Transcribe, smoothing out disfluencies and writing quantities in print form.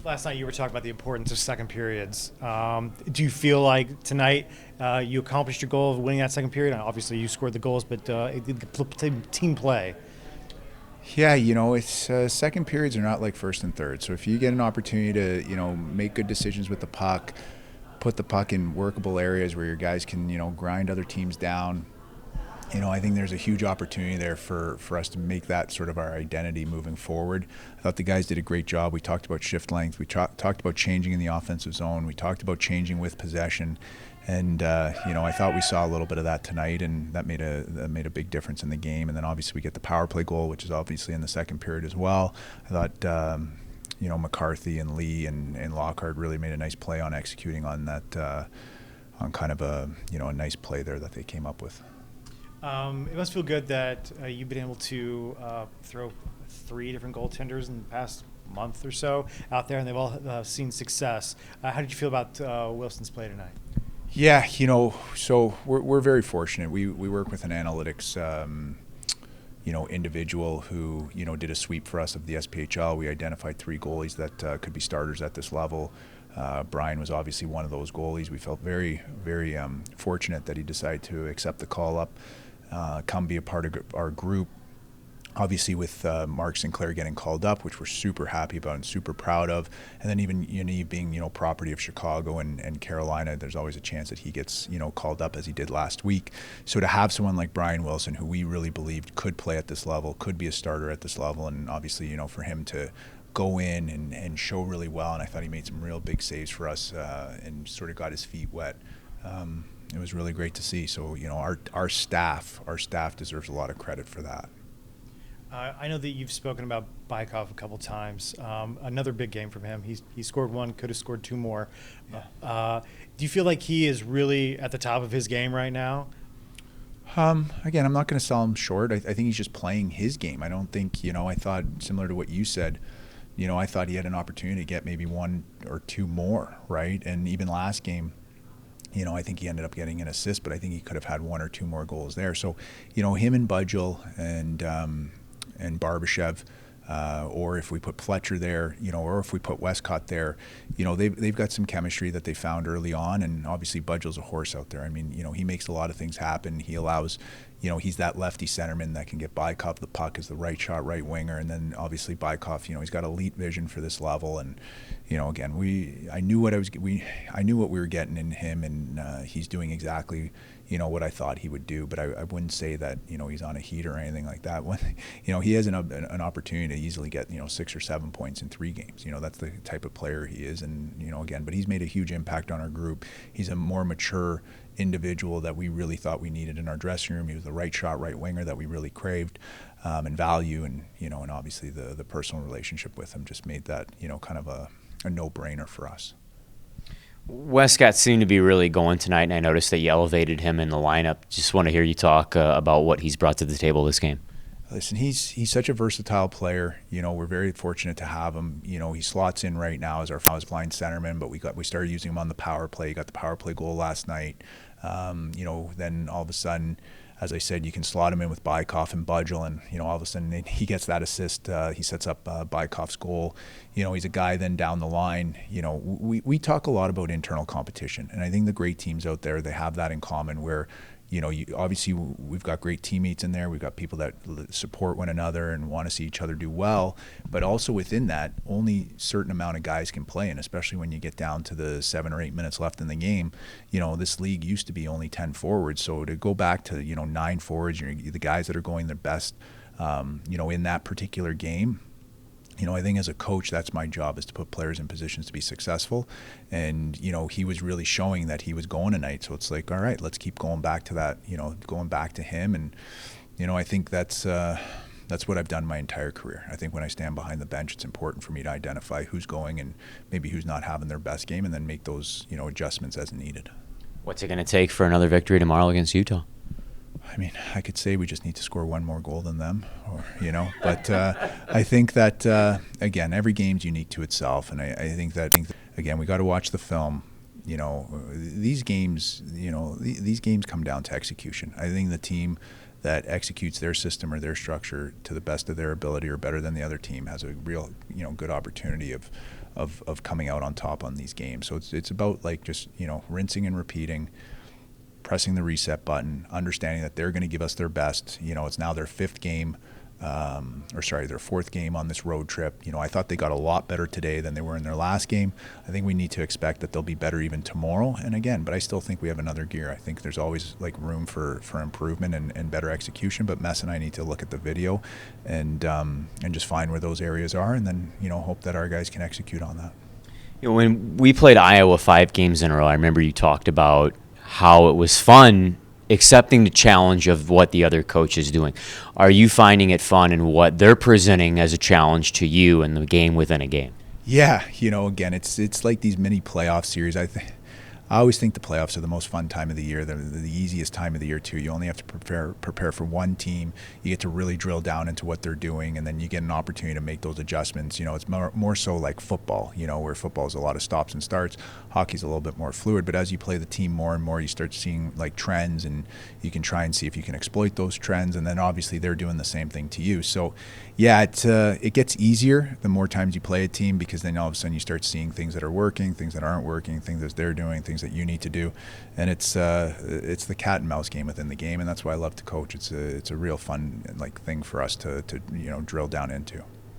Last night you were talking about the importance of second periods. Do you feel like tonight you accomplished your goal of winning that second period? Obviously, you scored the goals, but team play. Yeah, it's second periods are not like first and third. So if you get an opportunity to, make good decisions with the puck, put the puck in workable areas where your guys can, grind other teams down, I think there's a huge opportunity there for us to make that sort of our identity moving forward. I thought the guys did a great job. We talked about shift length. We talked about changing in the offensive zone. We talked about changing with possession. And, I thought we saw a little bit of that tonight, and that made a big difference in the game. And then obviously we get the power play goal, which is obviously in the second period as well. I thought, McCarthy and Lee and Lockhart really made a nice play on executing on that, on kind of a nice play there that they came up with. It must feel good that you've been able to throw 3 different goaltenders in the past month or so out there, and they've all seen success. How did you feel about Wilson's play tonight? Yeah, so we're very fortunate. We work with an analytics, individual who, did a sweep for us of the SPHL. We identified 3 goalies that could be starters at this level. Brian was obviously one of those goalies. We felt very, very fortunate that he decided to accept the call up, come be a part of our group. Obviously with Mark Sinclair getting called up, which we're super happy about and super proud of. And then even Yaniv being, property of Chicago and Carolina, there's always a chance that he gets, called up as he did last week. So to have someone like Brian Wilson, who we really believed could play at this level, could be a starter at this level, and obviously, for him to go in and show really well, and I thought he made some real big saves for us and sort of got his feet wet. It was really great to see. So, our staff deserves a lot of credit for that. I know that you've spoken about Bykov a couple times. Another big game from him. He scored 1, could have scored 2 more. Yeah. Do you feel like he is really at the top of his game right now? Again, I'm not going to sell him short. I think he's just playing his game. I don't think, I thought similar to what you said, I thought he had an opportunity to get maybe 1 or 2 more, right? And even last game, I think he ended up getting an assist, but I think he could have had 1 or 2 more goals there. So, him and Budgel and Barbashev, or if we put Fletcher there, or if we put Westcott there, they've got some chemistry that they found early on, and obviously Budgel's a horse out there. I mean, he makes a lot of things happen. He allows, he's that lefty centerman that can get Bykov the puck as the right shot, right winger, and then obviously Bykov, he's got elite vision for this level, and again, I knew what we were getting in him, and he's doing exactly what I thought he would do, but I wouldn't say that he's on a heat or anything like that. When he has an opportunity to easily get 6 or 7 points in 3 games. That's the type of player he is, and again, but he's made a huge impact on our group. He's a more mature individual that we really thought we needed in our dressing room. He was the right shot, right winger that we really craved and value, and and obviously the personal relationship with him just made that kind of a no-brainer for us. Westcott seemed to be really going tonight, and I noticed that you elevated him in the lineup. Just want to hear you talk about what he's brought to the table this game. Listen, he's such a versatile player. We're very fortunate to have him. He slots in right now as our blind centerman, but we started using him on the power play. He got the power play goal last night. Then all of a sudden, as I said, you can slot him in with Bykov and Budgel, and all of a sudden he gets that assist. He sets up Bykov's goal. He's a guy then down the line. We talk a lot about internal competition, and I think the great teams out there, they have that in common where obviously we've got great teammates in there. We've got people that support one another and want to see each other do well. But also within that, only a certain amount of guys can play, and especially when you get down to the 7 or 8 minutes left in the game, this league used to be only 10 forwards. So to go back to 9 forwards, the guys that are going their best, in that particular game. I think as a coach, that's my job, is to put players in positions to be successful. And, he was really showing that he was going tonight. So it's like, all right, let's keep going back to that, going back to him. And, I think that's what I've done my entire career. I think when I stand behind the bench, it's important for me to identify who's going and maybe who's not having their best game, and then make those, adjustments as needed. What's it going to take for another victory tomorrow against Utah? I mean, I could say we just need to score 1 more goal than them, but I think that, again, every game's unique to itself. And I think that, again, we got to watch the film. These games, these games come down to execution. I think the team that executes their system or their structure to the best of their ability or better than the other team has a real, good opportunity of of coming out on top on these games. So it's about like just, rinsing and repeating, pressing the reset button, understanding that they're going to give us their best. It's now their their fourth game on this road trip. I thought they got a lot better today than they were in their last game. I think we need to expect that they'll be better even tomorrow and again, but I still think we have another gear. I think there's always like room for improvement and better execution, but Mess and I need to look at the video and just find where those areas are, and then, hope that our guys can execute on that. When we played Iowa 5 games in a row, I remember you talked about how it was fun accepting the challenge of what the other coach is doing. Are you finding it fun in what they're presenting as a challenge to you in the game within a game? Yeah, again, it's like these mini playoff series. I always think the playoffs are the most fun time of the year. They're the easiest time of the year too. You only have to prepare for one team. You get to really drill down into what they're doing, and then you get an opportunity to make those adjustments. It's more so like football, where football is a lot of stops and starts. Hockey's a little bit more fluid, but as you play the team more and more, you start seeing like trends, and you can try and see if you can exploit those trends, and then obviously they're doing the same thing to you. So yeah, it gets easier the more times you play a team, because then all of a sudden you start seeing things that are working, things that aren't working, things that they're doing, things that you need to do, and it's the cat and mouse game within the game, and that's why I love to coach. It's a real fun thing for us to drill down into.